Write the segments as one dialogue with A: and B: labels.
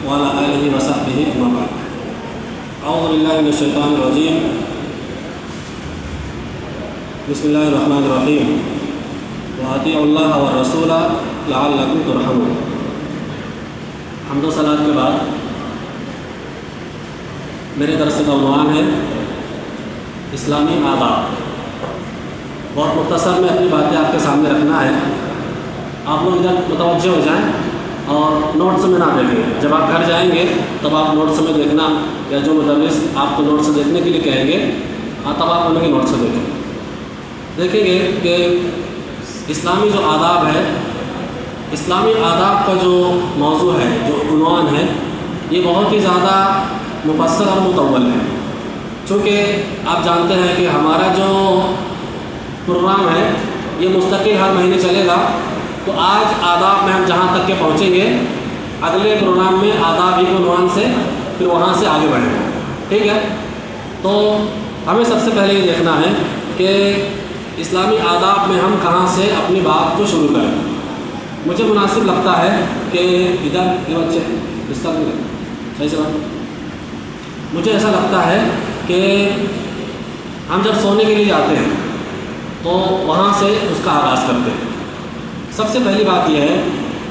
A: وعلى آله وصحبه أما بعد أعوذ بالله من الشيطان الرجيم بسم الله الرحمن الرحيم وأطيعوا الله والرسول لعلكم ترحمون. حمد و صلاۃ کے بعد میرے درس کا عنوان ہے اسلامی آداب. بہت مختصر میں اپنی باتیں آپ کے سامنے رکھنا ہے. آپ لوگ ادھر متوجہ ہو جائیں اور نوٹس میں نہ دیکھیں. جب آپ گھر جائیں گے تب آپ نوٹس میں دیکھنا, یا جو مدرس آپ کو نوٹس دیکھنے کے لیے کہیں گے تب آپ ان کے نوٹس دیکھیں گے کہ اسلامی جو آداب ہے, اسلامی آداب کا جو موضوع ہے, جو عنوان ہے, یہ بہت ہی زیادہ مفصل اور مطول ہے. چونکہ آپ جانتے ہیں کہ ہمارا جو پروگرام ہے یہ مستقل ہر مہینے چلے گا. تو آج آداب میں ہم جہاں تک کے پہنچیں گے, اگلے پروگرام میں آداب ہی کے عنوان سے پھر وہاں سے آگے بڑھیں گے. ٹھیک ہے, تو ہمیں سب سے پہلے یہ دیکھنا ہے کہ اسلامی آداب میں ہم کہاں سے اپنی بات کو شروع کریں. مجھے مناسب لگتا ہے کہ ادھر یہ بچے صحیح سے بات, مجھے ایسا لگتا ہے کہ ہم جب سونے کے لیے جاتے ہیں تو وہاں سے اس کا آغاز کرتے ہیں. سب سے پہلی بات یہ ہے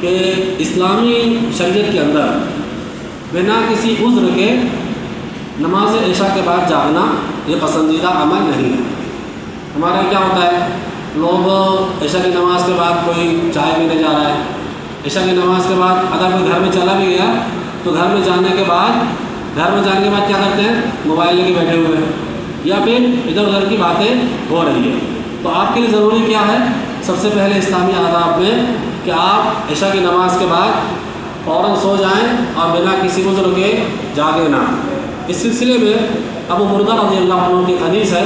A: کہ اسلامی شریعت کے اندر بنا کسی عذر کے نماز عشاء کے بعد جاگنا یہ پسندیدہ عمل نہیں ہے. ہمارے یہاں کیا ہوتا ہے, لوگ عشاء کی نماز کے بعد کوئی چائے پینے جا رہا ہے, عشاء کی نماز کے بعد اگر کوئی گھر میں چلا بھی گیا تو گھر میں جانے کے بعد کیا کرتے ہیں, موبائل لے کے بیٹھے ہوئے ہیں یا پھر ادھر ادھر کی باتیں ہو رہی ہیں. تو آپ کے لیے ضروری کیا ہے, سب سے پہلے اسلامی آداب میں کہ آپ عشاء کی نماز کے بعد فوراً سو جائیں اور بنا کسی عذر کے جاگے نہ. اس سلسلے میں ابو بردہ رضی اللہ عنہ کی حدیث ہے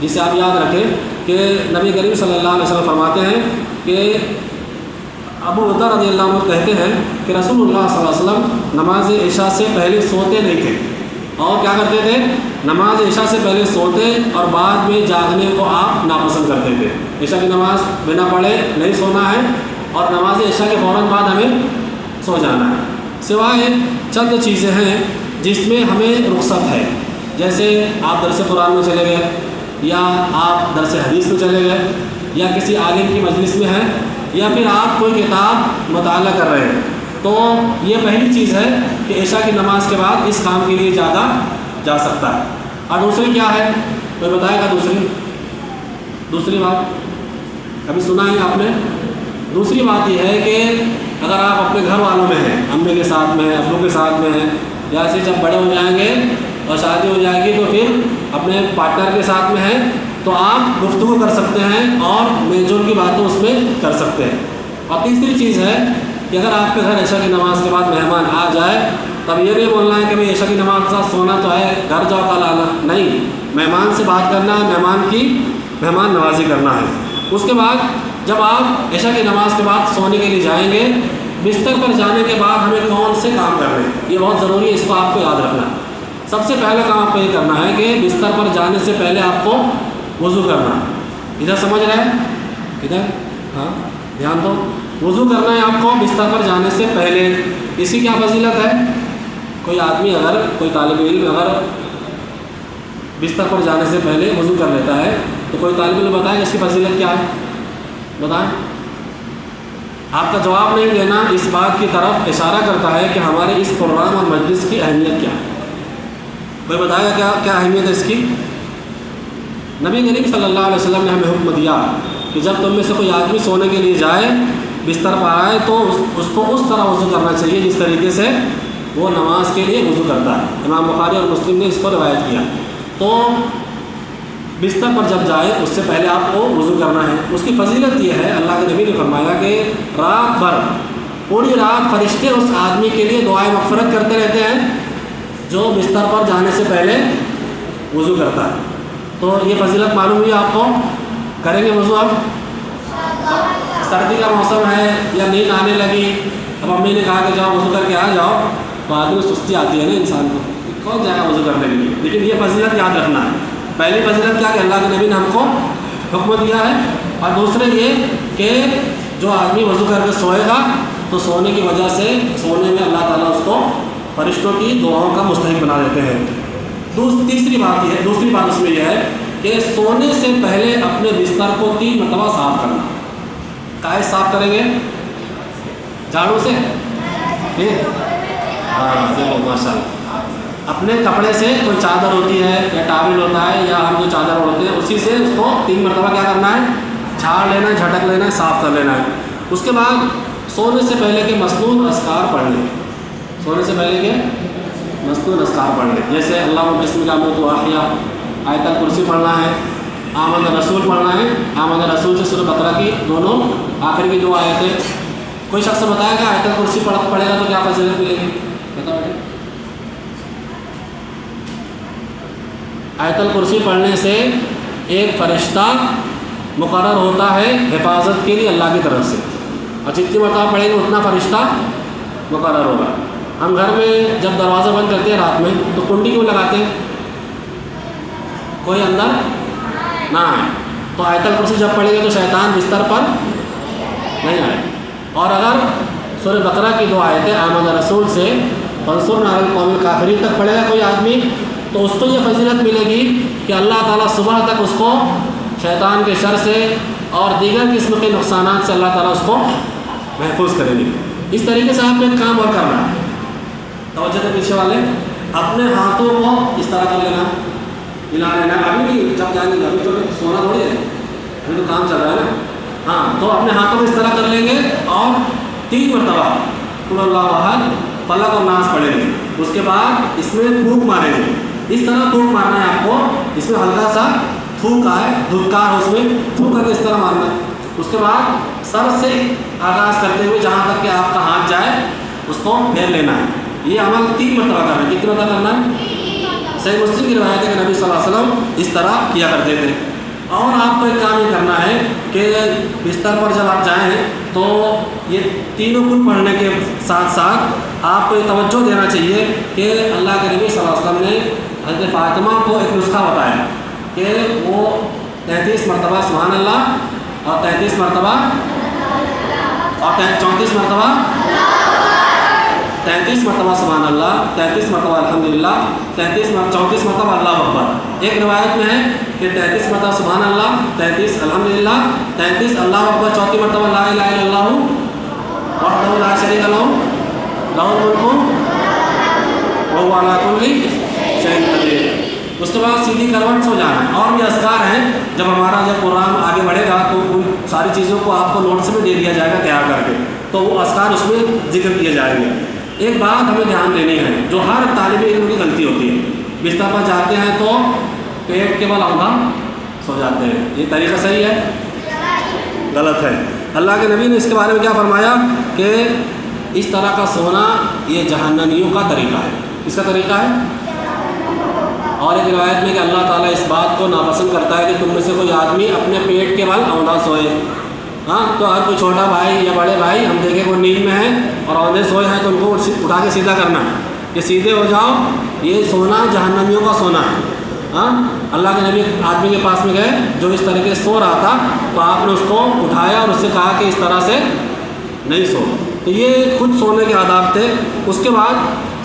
A: جسے آپ یاد رکھیں کہ نبی کریم صلی اللہ علیہ وسلم فرماتے ہیں کہ ابو بردہ رضی اللہ عنہ کہتے ہیں کہ رسول اللہ صلی اللہ علیہ وسلم نماز عشاء سے پہلے سوتے نہیں تھے, اور کیا کرتے تھے, نماز عشاء سے پہلے سوتے اور بعد میں جاگنے کو آپ ناپسند کرتے تھے. عشاء کی نماز بنا پڑھے نہیں سونا ہے اور نماز عشاء کے فوراً بعد ہمیں سو جانا ہے. سوائے چند چیزیں ہیں جس میں ہمیں رخصت ہے, جیسے آپ درس قرآن میں چلے گئے, یا آپ درس حدیث میں چلے گئے, یا کسی عالم کی مجلس میں ہیں, یا پھر آپ کوئی کتاب مطالعہ کر رہے ہیں. تو یہ پہلی چیز ہے کہ عشاء کی نماز کے بعد اس کام کے لیے جاگا جا سکتا ہے. اور دوسری کیا ہے, کوئی بتائے گا دوسری بات کبھی سنا ہے آپ نے؟ دوسری بات یہ ہے کہ اگر آپ اپنے گھر والوں میں ہیں, امی کے ساتھ میں ہیں, ابو کے ساتھ میں ہیں, یا ایسے جب بڑے ہو جائیں گے اور شادی ہو جائے گی تو پھر اپنے پارٹنر کے ساتھ میں ہیں, تو آپ گفتگو کر سکتے ہیں اور میل جول کی باتیں اس میں کر سکتے ہیں. اور تیسری چیز ہے کہ اگر آپ کے گھر عشاء کی نماز کے بعد مہمان آ جائے تب یہ نہیں بولنا ہے کہ بھائی عشاء کی نماز کے ساتھ سونا تو ہے, گھر جاؤ کل آنا. نہیں, مہمان سے بات کرنا ہے, مہمان نوازی کرنا ہے. اس کے بعد جب آپ عشاء کی نماز کے بعد سونے کے لیے جائیں گے, بستر پر جانے کے بعد ہمیں کون سے کام کرنے ہیں, یہ بہت ضروری ہے, اس کو آپ کو یاد رکھنا. سب سے پہلا کام آپ کو یہ کرنا ہے کہ بستر پر جانے سے پہلے آپ کو وضو کرنا. ادھر سمجھ رہے ہیں, ادھر ہاں دھیان دو, وضو کرنا ہے آپ کو بستر پر جانے سے پہلے. اس کی کیا فضیلت ہے, کوئی آدمی اگر کوئی طالب علم اگر بستر پر جانے سے پہلے وضو کر لیتا ہے تو کوئی طالب علم بتائے اس کی فضیلت کیا ہے, بتائیں. آپ کا جواب نہیں دینا اس بات کی طرف اشارہ کرتا ہے کہ ہمارے اس پروگرام اور مجلس کی اہمیت کیا ہے. کوئی بتائے گا کیا اہمیت ہے اس کی؟ نبی کریم صلی اللہ علیہ وسلم نے ہمیں حکم دیا کہ جب تم میں سے کوئی آدمی سونے کے لیے جائے, بستر پر آئے, تو اس کو اس طرح وضو کرنا چاہیے جس طریقے سے وہ نماز کے لیے وضو کرتا ہے. امام بخاری اور مسلم نے اس کو روایت کیا. تو بستر پر جب جائے اس سے پہلے آپ کو وضو کرنا ہے. اس کی فضیلت یہ ہے, اللہ کے نبی نے فرمایا کہ رات بھر پوری رات فرشتے اس آدمی کے لیے دعائیں مغفرت کرتے رہتے ہیں جو بستر پر جانے سے پہلے وضو کرتا ہے. تو یہ فضیلت معلوم ہوئی آپ کو. کریں گے وضو اب سردی کا موسم ہے یا نیند آنے لگی, اب امی نے کہا کہ جاؤ وضو کر کے آ جاؤ, تو آدمی سستی آتی ہے نا انسان کو, کون جائے گا وضو کرنے کے لیے. لیکن یہ فضیلت یاد رکھنا ہے. پہلی فضیلت کیا کہ اللہ کے نبی نے ہم کو حکم دیا ہے, اور دوسرے یہ کہ جو آدمی وضو کر کے سوئے گا تو سونے کی وجہ سے, سونے میں اللہ تعالیٰ اس کو فرشتوں کی دعاؤں کا مستحق بنا دیتے ہیں۔ دوسری بات اس میں یہ ہے کہ سونے سے پہلے اپنے بستر کو 3 مرتبہ صاف کرنا۔ کائے صاف کریں گے؟ جھاڑو سے؟ ہاں چلو ماشاء اللہ۔ اپنے کپڑے سے کوئی چادر ہوتی ہے یا ٹاول ہوتا ہے یا ہم جو چادر اوڑھتے ہیں اسی سے اس کو 3 مرتبہ کیا کرنا ہے؟ جھاڑ لینا ہے، جھٹک لینا ہے، صاف کر لینا ہے۔ اس کے بعد سونے سے پہلے کے مسنون اذکار پڑھ لیں۔ سونے سے پہلے کے مسنون اذکار پڑھ لیں، جیسے اللہم بسمک اموت و احیا، آیت الکرسی پڑھنا ہے، آمن رسول پڑھنا ہے۔ آمن رسول سے سورہ بقرہ کی دونوں آخر کی 2 آیتیں۔ کوئی شخص بتائے گا آیت الکرسی پڑھے گا تو کیا فضیلت ملے گی؟ بتا بیٹے۔ آیت الکرسی پڑھنے سے ایک فرشتہ مقرر ہوتا ہے حفاظت کے لیے اللہ کی طرف سے، اور جتنی مرتبہ پڑھیں گے اتنا فرشتہ مقرر ہوگا۔ ہم گھر میں جب دروازہ بند کرتے ہیں رات میں تو کنڈی کیوں لگاتے ہیں؟ کوئی اندر نہ آئے۔ تو آیت الکرسی جب پڑھیں گے تو شیطان بستر پر نہیں آئے۔ اور اگر سورہ بقرہ کی 2 آیتیں آمن رسول سے فانصرنا علی القوم الکافرین تک پڑھے گا کوئی آدمی، تو اس کو یہ فضیلت ملے گی کہ اللہ تعالیٰ صبح تک اس کو شیطان کے شر سے اور دیگر قسم کے نقصانات سے اللہ تعالیٰ اس کو محفوظ کریں گے۔ اس طریقے سے آپ کو ایک کام اور کرنا ہے، توجہ دے پیچھے والے، اپنے ہاتھوں کو اس طرح کر لینا، ملا لینا۔ ابھی نہیں، جب جائیں گے ابھی تو سونا تھوڑی ہے، ابھی تو کام چل رہا ہے نا۔ ہاں، تو اپنے ہاتھوں کو اس طرح کر لیں گے اور 3 مرتبہ قل اللہ احد، فلق اور ناس پڑھیں گے۔ اس کے بعد اس میں پھونک ماریں گے، اس طرح پھونک مارنا ہے آپ کو، اس میں ہلکا سا تھوک ہے، دھتکار اس میں تھوک کر کے اس طرح مارنا ہے۔ اس کے بعد سر سے آغاز کرتے ہوئے جہاں تک کہ آپ کا ہاتھ جائے اس کو پھیر لینا ہے۔ یہ عمل 3 مرتبہ کرنا ہے۔ کتنے مرتبہ کرنا ہے؟ صحیح مسلم کی روایت ہے کہ نبی صلی اللہ علیہ وسلم اس طرح کیا کرتے تھے۔ اور آپ کو ایک کام یہ کرنا ہے کہ بستر پر جب آپ جائیں تو یہ تینوں کل پڑھنے کے ساتھ ساتھ آپ کو یہ توجہ دینا چاہیے کہ اللہ کے نبی صلی اللہ علیہ وسلم نے حضرت فاطمہ کو ایک نسخہ بتایا کہ وہ 33 مرتبہ سبحان اللہ اور 33 مرتبہ اور 34 مرتبہ 33 مرتبہ سبحان اللہ، 33 مرتبہ الحمدللہ، 34 مرتبہ اللہ اکبر۔ ایک روایت میں ہے کہ 33 مرتبہ سبحان اللہ، 33 الحمدللہ، 33 اللہ اکبر، 34 مرتبہ لا الہ الا اللہ وحدہ لا شریک لہ لہ الملک وہو علی کل شیء قدیر۔ اس کے بعد سیدھی کروٹ سو جانا ہے۔ اور بھی اذکار ہیں، جب ہمارا جب پروگرام آگے بڑھے گا تو ان ساری چیزوں کو آپ کو نوٹس میں دے دیا جائے گا تیار کر کے، تو وہ اذکار اس میں ذکر کیے جائیں گے۔ ایک بات ہمیں دھیان دینی ہے جو ہر طالب علم کی غلطی ہوتی ہے، بستر پر جاتے ہیں تو پیٹ کے بل آدھا سو جاتے ہیں۔ یہ طریقہ صحیح ہے؟ غلط ہے۔ اللہ کے نبی نے اس کے بارے میں کیا فرمایا کہ اس طرح کا سونا یہ جہنمیوں کا طریقہ ہے۔ اس کا طریقہ ہے۔ اور ایک روایت میں کہ اللہ تعالیٰ اس بات کو ناپسند کرتا ہے کہ تم میں سے کوئی آدمی اپنے پیٹ کے بل آدھا سوئے۔ ہاں، تو ہر کوئی چھوٹا بھائی یا بڑے بھائی ہم دیکھیں وہ نیند میں ہے اور آدھے سوئے ہیں تو ان کو اٹھا کے سیدھا کرنا کہ سیدھے ہو جاؤ، یہ سونا جہنمیوں کا سونا ہے۔ ہاں، اللہ کے نبی آدمی کے پاس میں گئے جو اس طریقے سے سو رہا تھا، تو آپ نے اس کو اٹھایا اور اس سے کہا کہ اس طرح سے نہیں سو۔ تو یہ خود سونے کے آداب تھے۔ اس کے بعد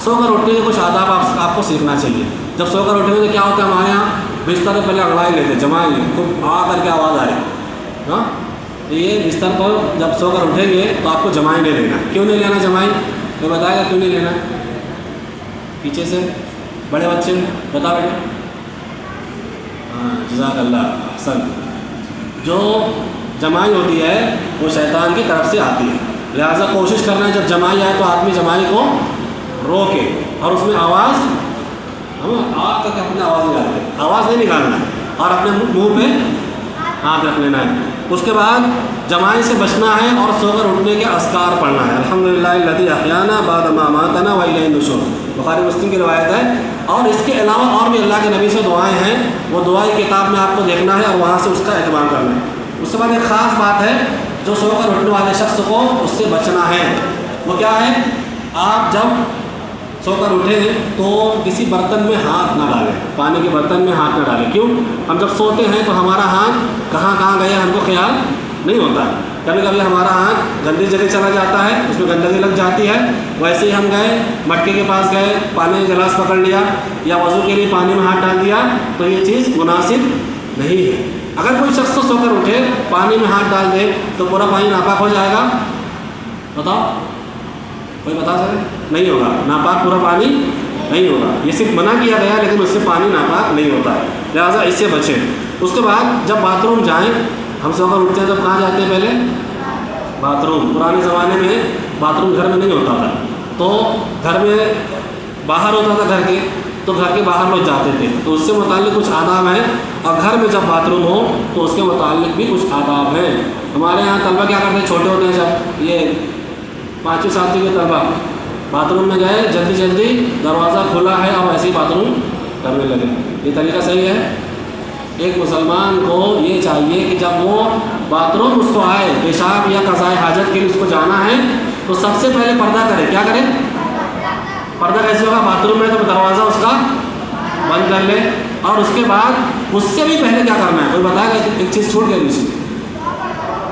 A: سو کر اٹھنے کے کچھ آداب آپ کو سیکھنا چاہیے۔ جب سو کر اٹھیں گے تو کیا ہوتا ہے، ہمارے یہاں بستر پہ پہلے اڑائی لیتے، جمائیں گے، خوب آ کر کے آواز آئے۔ ہاں، تو یہ بستر پر جب سو کر اٹھیں گے تو آپ کو جمائیں نہیں لینا۔ کیوں نہیں لینا جمائیں؟ میں بتائے گا کیوں نہیں لینا۔ پیچھے سے بڑے بچے بتا بیٹے۔ ہاں، جزاک اللہ، احسن۔ جو جمائی ہوتی ہے وہ شیطان کی طرف سے آتی ہے، لہٰذا کوشش کرنا ہے جب جمائی آئے تو آدمی جمائی کو روکے اور اس میں آواز، ہم آگ تک اپنے آواز نکالتے، آواز نہیں نکالنا ہے اور اپنے منہ پہ ہاتھ رکھ لینا ہے۔ اس کے بعد جمائی سے بچنا ہے اور سو کر اٹھنے کے اذکار پڑھنا ہے۔ الحمدللہ الذی احیانا بعد ما اماتنا والیہ النشور، بخاری مسلم کی روایت ہے۔ اور اس کے علاوہ اور بھی اللہ کے نبی سے دعائیں ہیں، وہ دعائیں کتاب میں آپ کو دیکھنا ہے اور وہاں سے اس کا اہتمام کرنا ہے۔ اس کے بعد ایک خاص بات ہے جو سو کر اٹھنے والے شخص کو اس سے بچنا ہے، وہ کیا ہے؟ آپ جب سو کر اٹھیں تو کسی برتن میں ہاتھ نہ ڈالیں، پانی کے برتن میں ہاتھ نہ ڈالیں۔ کیوں؟ ہم جب سوتے ہیں تو ہمارا ہاتھ کہاں کہاں گیا ہم کو خیال نہیں ہوتا ہے، کبھی کبھی ہمارا ہاتھ گندی جگہ چلا جاتا ہے، اس میں گندگی لگ جاتی ہے، ویسے ہی ہم گئے مٹکے کے پاس گئے، پانی کا گلاس پکڑ لیا یا وضو کے لیے پانی میں ہاتھ ڈال دیا، تو یہ چیز مناسب نہیں ہے۔ اگر کوئی شخص سو کر اٹھے پانی میں ہاتھ ڈال دے تو پورا پانی ناپاک ہو جائے گا؟ بتاؤ، کوئی بتا سکے؟ نہیں ہوگا، ناپاک پورا پانی نہیں ہوگا۔ یہ صرف منع کیا گیا لیکن اس سے پانی ناپاک نہیں ہوتا ہے، لہٰذا اس سے بچیں۔ اس کے بعد جب باتھ روم جائیں، ہم سو کر اٹھتے ہیں تو کہاں جاتے ہیں؟ پہلے باتھ روم۔ پرانے زمانے میں باتھ روم گھر میں نہیں ہوتا تھا، تو گھر میں باہر ہوتا تھا گھر کے، تو گھر کے باہر لوگ جاتے تھے، تو اس سے متعلق کچھ آداب ہیں، اور گھر میں جب باتھ روم ہو تو اس کے متعلق بھی کچھ آداب ہیں۔ ہمارے یہاں طلبہ کیا کرتے ہیں، چھوٹے ہوتے ہیں جب، یہ 5ویں 7ویں کے طلبہ باتھ روم میں گئے، جلدی جلدی دروازہ کھلا ہے اور ایسے ہی باتھ روم کرنے لگے۔ یہ طریقہ صحیح ہے؟ ایک مسلمان کو یہ چاہیے کہ جب وہ باتھ روم اس کو آئے، پیشاب یا قضائے حاجت کے لیے اس کو جانا ہے، تو سب سے پہلے پردہ کرے۔ کیا کرے؟ پردہ کیسے ہوگا؟ باتھ روم میں تو دروازہ اس کا بند کر لے، اور اس کے بعد اس سے بھی پہلے کیا کرنا ہے؟ کوئی بتائے گا؟ ایک چیز چھوٹ گئی مجھے۔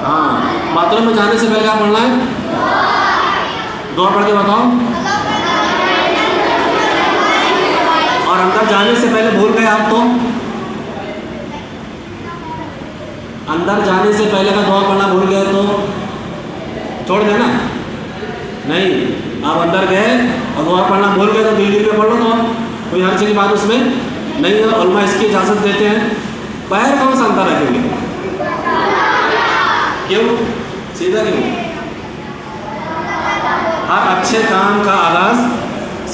A: ہاں، باتھ روم میں جانے سے پہلے کیا پڑھنا ہے؟ دعا پڑھ کے بتاؤ۔ اور اندر جانے سے پہلے بھول گئے آپ تو اندر جانے سے پہلے کا دعا پڑھنا بھول گئے تو چھوڑ دیں نا؟ نہیں، آپ اندر گئے اور دعا پڑھنا بھول گئے تو دل دل میں پڑھ لو دعا، کوئی ہر چیز کی بات اس میں نہیں ہے۔ علماء اس کی اجازت دیتے ہیں۔ پیر کون سا اندر رکھیں گے؟ کیوں؟ سیدھا کیوں؟ ہر اچھے کام کا آغاز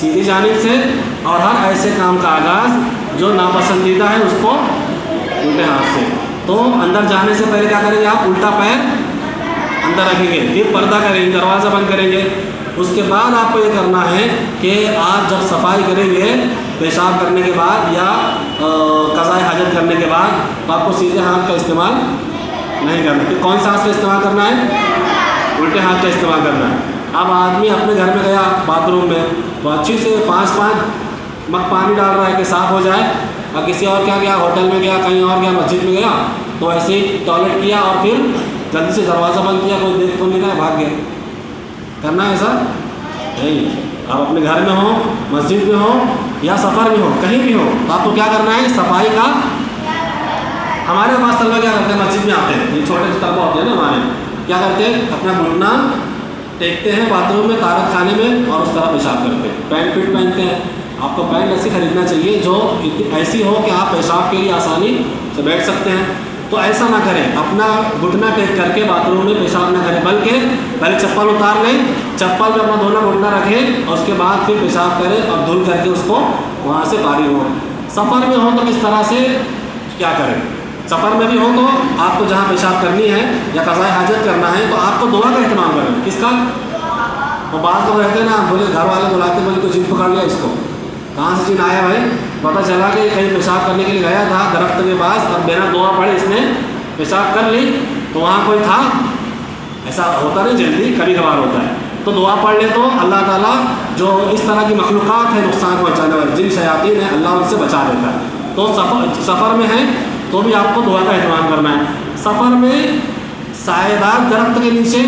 A: سیدھی جانب سے، اور ہر ایسے کام کا آغاز جو ناپسندیدہ ہے اس کو الٹے ہاتھ سے۔ تو اندر جانے سے پہلے کیا کریں گے آپ؟ الٹا پیر اندر رکھیں گے، پھر پردہ کریں گے، دروازہ بند کریں گے۔ اس کے بعد آپ کو یہ کرنا ہے کہ آپ جب صفائی کریں گے پیشاب کرنے کے بعد یا قضائے حاجت کرنے کے بعد، تو آپ کو سیدھے ہاتھ کا استعمال نہیں کرنا۔ کہ کون سا ہاتھ کا استعمال کرنا ہے؟ الٹے ہاتھ کا استعمال کرنا ہے۔ اب آدمی اپنے گھر میں گیا باتھ روم میں، تو اچھی سے 5 مگ پانی ڈال رہا ہے کہ صاف ہو جائے، اور کسی اور کیا گیا، ہوٹل میں گیا، کہیں اور گیا، مسجد میں گیا، تو ایسے ہی ٹوائلٹ کیا اور پھر جلدی سے دروازہ بند کیا، کوئی دیکھ تو نہیں رہا، بھاگ گیا۔ کرنا ہے ایسا نہیں۔ آپ اپنے گھر میں ہو، مسجد میں ہو یا سفر میں ہو، کہیں بھی ہو، تو آپ کو کیا کرنا ہے؟ صفائی کا۔ ہمارے پاس طلبہ کیا کرتے ہیں؟ مسجد میں آتے ہیں، یہ چھوٹے طلبہ ہوتے ہیں نا ہمارے، کیا کرتے ہیں؟ اپنا گھٹنا ٹیکتے ہیں باتھ روم میں، طہارت خانے میں، اور اس طرح پیشاب کرتے ہیں۔ پینٹ فٹ پہنتے ہیں۔ آپ کو پینٹ ایسی خریدنا چاہیے جو ایسی ہو کہ آپ پیشاب کے لیے آسانی سے بیٹھ سکتے ہیں۔ تو ایسا نہ کریں، اپنا گھٹنا ٹیک کر کے باتھ روم میں پیشاب نہ کریں، بلکہ پہلے چپل اتار لیں، چپل پہ اپنا دونوں گھٹنا رکھیں، اور اس کے بعد پھر پیشاب کریں اور دھل کر کے اس کو وہاں سے فارغ ہو۔ سفر میں ہو تو کس طرح سے کیا کریں؟ سفر میں بھی ہو تو آپ کو جہاں پیشاب کرنی ہے یا قضائے حاجت کرنا ہے تو آپ کو دعا کا اہتمام کریں۔ کس کا؟ وہ بعض لوگ رہتے ہیں نا، بولے گھر والے بلاتے ہیں، بولے تو جن پکڑ لیا اس کو، کہاں سے جن آیا بھائی؟ پتہ چلا کہ کہیں پیشاب کرنے کے لیے گیا تھا درخت کے پاس، اور بنا دعا پڑھے اس نے پیشاب کر لی، تو وہاں کوئی تھا؟ ایسا ہوتا نہیں، جلدی کبھی کبھار ہوتا ہے۔ تو دعا پڑھ لے تو اللہ تعالیٰ جو اس طرح کی مخلوقات ہیں نقصان پہنچانے والے، جن شیاطین ہیں، اللہ ان سے بچا دیتا ہے۔ تو سفر میں ہیں تو بھی آپ کو دعا کا اہتمام کرنا ہے۔ سفر میں سایہ دار درخت کے نیچے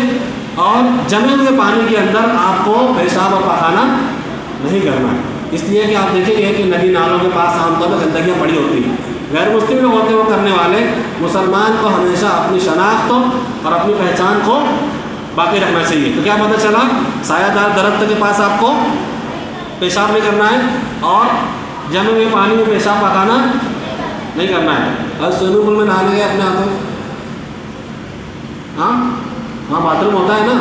A: اور جمے ہوئے پانی کے اندر آپ کو پیشاب اور پخانہ نہیں کرنا ہے، اس لیے کہ آپ دیکھیں گے کہ ندی نالوں کے پاس عام طور پر گندگیاں پڑی ہوتی ہیں۔ غیر مسلم لوگ ہوتے ہیں وہ کرنے والے، مسلمان کو ہمیشہ اپنی شناخت اور اپنی پہچان کو باقی رکھنا چاہیے۔ تو کیا پتہ چلا؟ سایہ دار درخت کے پاس آپ کو پیشاب نہیں کرنا ہے، اور جمے ہوئے پانی میں پیشاب پکانا نہیں کرنا ہے۔ اور سوئمنگ پول میں نہانے گئے اپنے ہاتھوں، ہاں وہاں باتھ روم ہوتا ہے نا،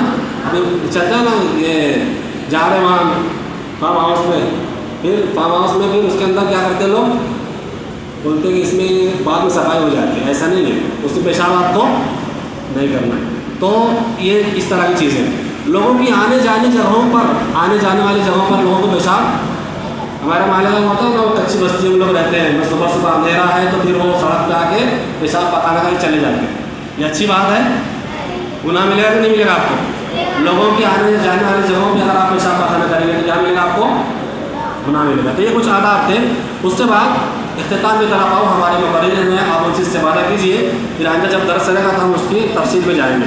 A: ابھی چلتا ہے نا، یہ جا رہے وہاں فارم ہاؤس میں، پھر فارم ہاؤس میں پھر اس کے اندر کیا کرتے لوگ؟ بولتے کہ اس میں بعد میں صفائی ہو جاتی ہے، ایسا نہیں ہے، اس میں پیشاب آپ کو نہیں کرنا ہے۔ تو یہ اس طرح کی چیزیں لوگوں کی آنے جانے والی جگہوں پر لوگوں کو پیشاب، ہمارے محلے میں ہوتا ہے نا، وہ کچی بستی میں لوگ رہتے ہیں، صبح اندھیرا ہے تو پھر وہ سڑک پہ آ کے پیشاب پکانا کا چلے جاتے ہیں۔ یہ اچھی بات ہے؟ گناہ ملے گا کہ نہیں ملے گا آپ کو؟ لوگوں کی آنے جانے والی جگہوں پہ اگر آپ پیشاب پخانہ کریں گے تو کیا ملے گا آپ کو؟ گناہ ملے گا۔ تو یہ کچھ آداب تھے۔ اس کے بعد اختتام کی طرف آؤ، ہمارے مقرر ہیں، آپ ان سے استفادہ کیجیے، پھر آئندہ جب درس چلے گا تو ہم اس کی تفصیل میں جائیں گے۔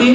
A: 3